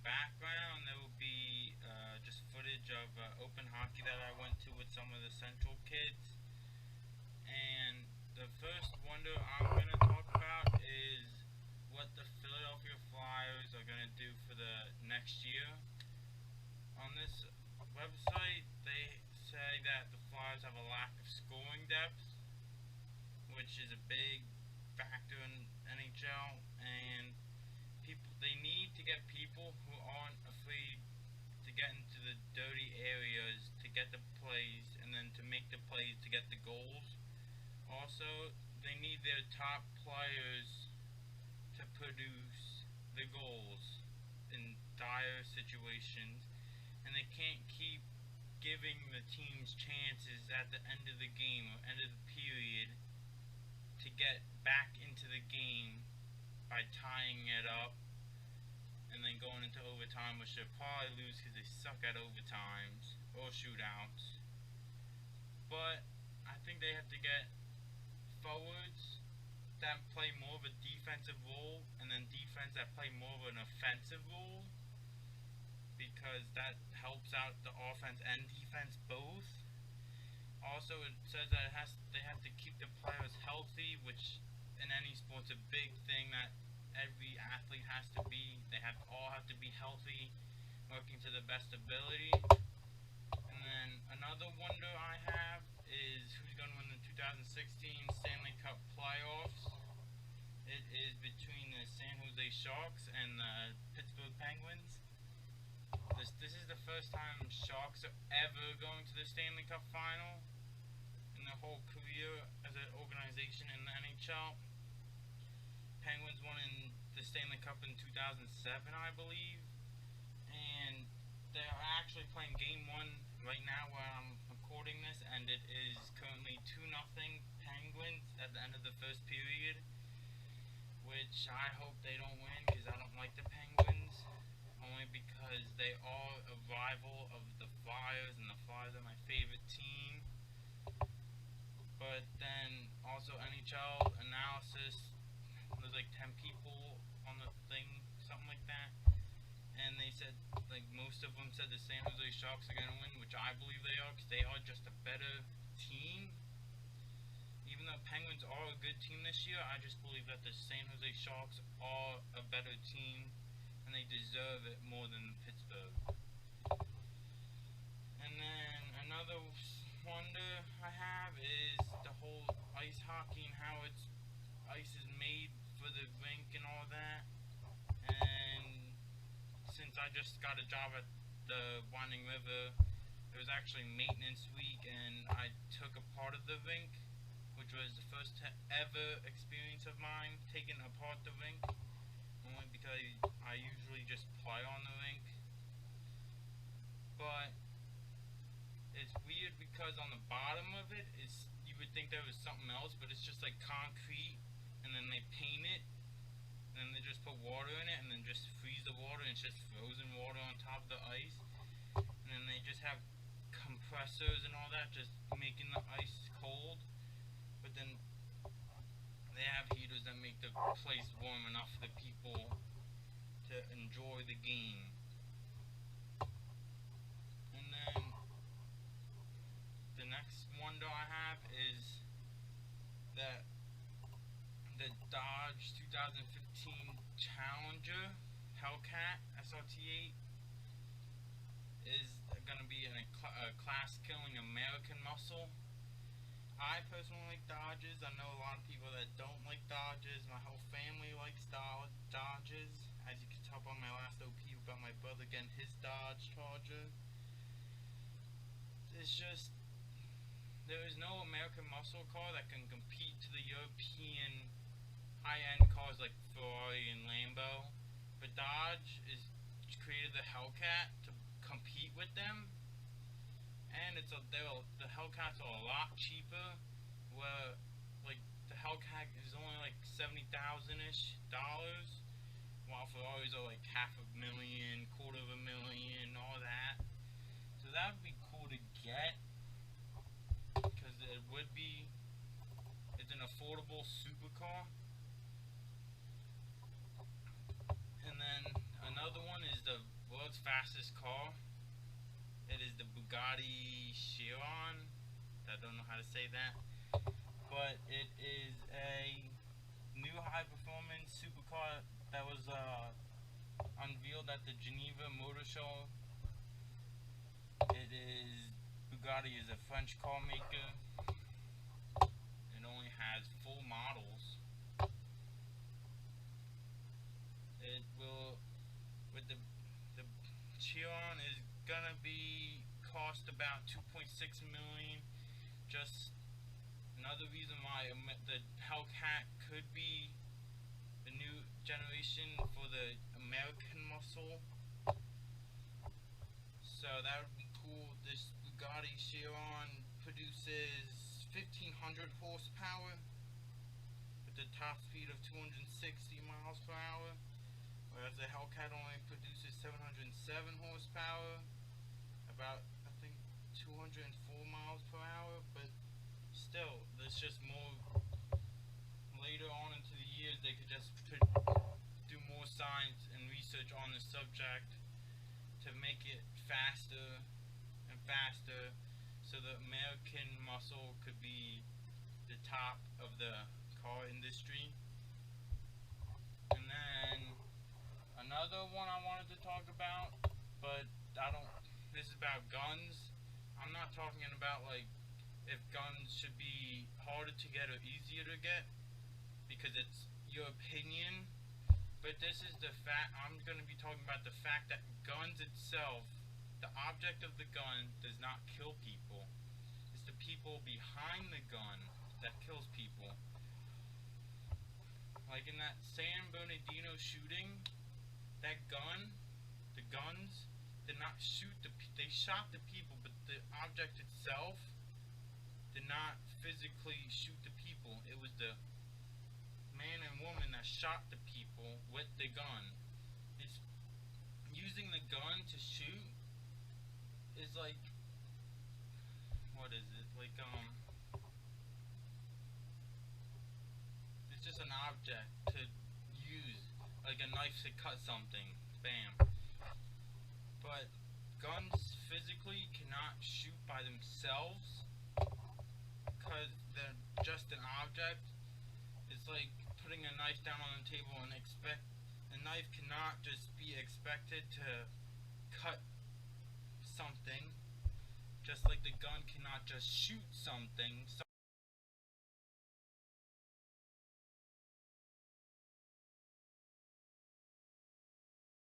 background, there will be just footage of open hockey that I went to with some of the Central kids. And the first wonder I'm going to talk about is what the Philadelphia Flyers are going to do for the next year. On this website, they say that the Flyers have a lack of scoring depth, which is a big factor in NHL, and they need to get people who aren't afraid to get into the dirty areas to get the plays, and then to make the plays to get the goals. Also, they need their top players to produce the goals in dire situations, and they can't keep giving the teams chances at the end of the game or end of the period to get back into the game by tying it up and then going into overtime, which they'll probably lose because they suck at overtimes or shootouts. But I think they have to get forwards that play more of a defensive role, and then defense that play more of an offensive role, because that helps out the offense and defense both. Also, it says that they have to keep the players healthy, which in any sport's a big thing that every athlete has to be. They all have to be healthy, working to the best ability. And then another wonder I have is who's going to win the 2016 Stanley Cup playoffs. It is between the San Jose Sharks and the Pittsburgh Penguins. This is the first time Sharks are ever going to the Stanley Cup final in their whole career as an organization in the NHL. Penguins won in the Stanley Cup in 2007, I believe, and they're actually playing Game 1 right now where I'm recording this, and it is currently 2-0 Penguins at the end of the first period, which I hope they don't win because I don't like the Penguins, only because they are a rival of the Flyers, and the Flyers are my favorite team. But then also NHL analysis, there's like 10 people on the thing, something like that, and they said, like, most of them said the San Jose Sharks are going to win, which I believe they are, because they are just a better team. Even though Penguins are a good team this year, I just believe that the San Jose Sharks are a better team, and they deserve it more than Pittsburgh. And then another wonder I have is the whole ice hockey and how ice is made for the rink and all that. And since I just got a job at the Winding River, it was actually maintenance week, and I took a part of the rink, which was the first ever experience of mine taking apart the rink, only because I usually just play on the rink. But it's weird because on the bottom of it is, you would think there was something else, but it's just like concrete, and then they paint it, and then they just put water in it, and then just freeze the water, and it's just frozen water on top of the ice. And then they just have compressors and all that, just making the ice cold. But then they have heaters that make the place warm enough for the people to enjoy the game. And then the next wonder I have is that the Dodge 2015 Challenger Hellcat SRT8 is going to be a class-killing American muscle. I personally like Dodges. I know a lot of people that don't like Dodges. My whole family likes Dodges. As you can tell by my last OP about my brother getting his Dodge Charger. It's just, there is no American muscle car that can compete to the European high-end cars like Ferrari and Lambo. But Dodge created the Hellcat to compete with them, and the Hellcats are a lot cheaper. Where like the Hellcat is only like $70,000-ish, while Ferraris are like $500,000, $250,000, all that. So that would be cool to get, because it's an affordable supercar. And then another one is the fastest car. It is the Bugatti Chiron. I don't know how to say that, but it is a new high-performance supercar that was unveiled at the Geneva Motor Show. Bugatti is a French car maker. It only has 4 models. It will, with the Chiron is gonna be cost about 2.6 million. Just another reason why the Hellcat could be the new generation for the American muscle. So that would be cool. This Bugatti Chiron produces 1,500 horsepower with a top speed of 260 miles per hour, whereas the Hellcat only produces 707 horsepower, about I think 204 miles per hour. But still, there's just more. Later on into the years, they could just do more science and research on the subject to make it faster and faster, so the American muscle could be the top of the car industry. And then another one I wanted to talk about, but this is about guns. I'm not talking about like if guns should be harder to get or easier to get, because it's your opinion. But this is the fact. I'm going to be talking about the fact that guns itself, the object of the gun, does not kill people. It's the people behind the gun that kills people. Like in that San Bernardino shooting, that the guns did not shoot they shot the people, but the object itself did not physically shoot the people. It was the man and woman that shot the people with the gun. It's using the gun to shoot is like, what is it? Like it's just an object to use, like a knife to cut something. Bam. But guns physically cannot shoot by themselves because they're just an object. It's like putting a knife down on the table and a knife cannot just be expected to cut something, just like the gun cannot just shoot something.